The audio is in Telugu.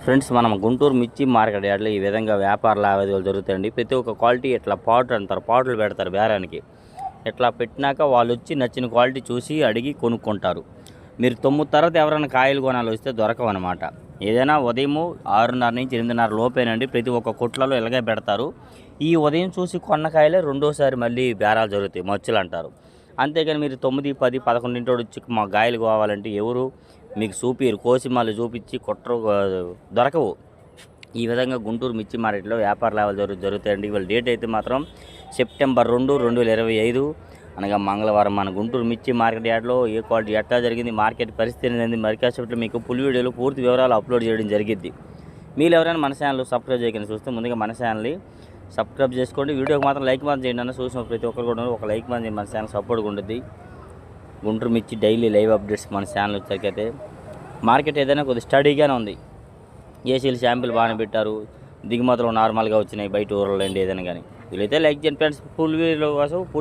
ఫ్రెండ్స్, మనం గుంటూరు మిర్చి మార్కెట్ యార్డ్లో ఈ విధంగా వ్యాపార లావాదేవీలు జరుగుతాయండి. ప్రతి ఒక్క క్వాలిటీ ఇట్లా పాట్ అంటారు, పాటలు పెడతారు బేరానికి. ఇట్లా పెట్టినాక వాళ్ళు వచ్చి నచ్చిన క్వాలిటీ చూసి అడిగి కొనుక్కుంటారు. మీరు 9 తర్వాత ఎవరైనా కాయలు కొనాలి వస్తే దొరకవన్నమాట. ఏదైనా ఉదయము 6:30 నుంచి 8:30 లోపేనండి ప్రతి ఒక్క కొట్లలో ఇలాగే పెడతారు. ఈ ఉదయం చూసి కొన్న కాయలే రెండోసారి మళ్ళీ బేరాలు జరుగుతాయి, మచ్చులు అంటారు. అంతేగాని మీరు 9, 10, 11 వచ్చి మా కాయలు కావాలంటే ఎవరు మీకు చూపిరు, కోసి మళ్ళీ చూపించి కుట్ర దొరకవు. ఈ విధంగా గుంటూరు మిర్చి మార్కెట్లో వ్యాపార లావాదేవీలు జరుగుతాయండి. ఇవాళ డేట్ అయితే మాత్రం సెప్టెంబర్ 2, 2025 అనగా మంగళవారం మన గుంటూరు మిర్చి మార్కెట్ యార్డ్లో ఏ క్వాలిటీ ఎట్లా జరిగింది, మార్కెట్ పరిస్థితి అనేది మరికాసేపట్లో మీకు ఫుల్ వీడియోలు పూర్తి వివరాలు అప్లోడ్ చేయడం జరిగింది. మీరు ఎవరైనా మన ఛానల్ సబ్స్క్రైబ్ చేయకుండా చూస్తే ముందుగా మన ఛానల్ని సబ్స్క్రైబ్ చేసుకోండి. వీడియోకి మాత్రం లైక్ మాత్రం చేయండి అన్న. చూసిన ప్రతి ఒక్కరు కూడా ఒక లైక్ మాత్రం మన ఛానల్ సపోర్ట్గా ఉంటుంది. గుంటూరు మిర్చి డైలీ లైవ్ అప్డేట్స్ మన ఛానల్ వచ్చేసరికైతే మార్కెట్ ఏదైనా కొద్దిగా స్టడీగానే ఉంది. ఏసీలు శాంపిల్ బాగానే పెట్టారు, దిగుమతులు నార్మల్గా వచ్చినాయి బయట ఊర్లో అండి. ఏదైనా కానీ వీళ్ళైతే లైక్ చేయండి ఫ్రెండ్స్. ఫుల్ వీడియో కోసం పూర్తి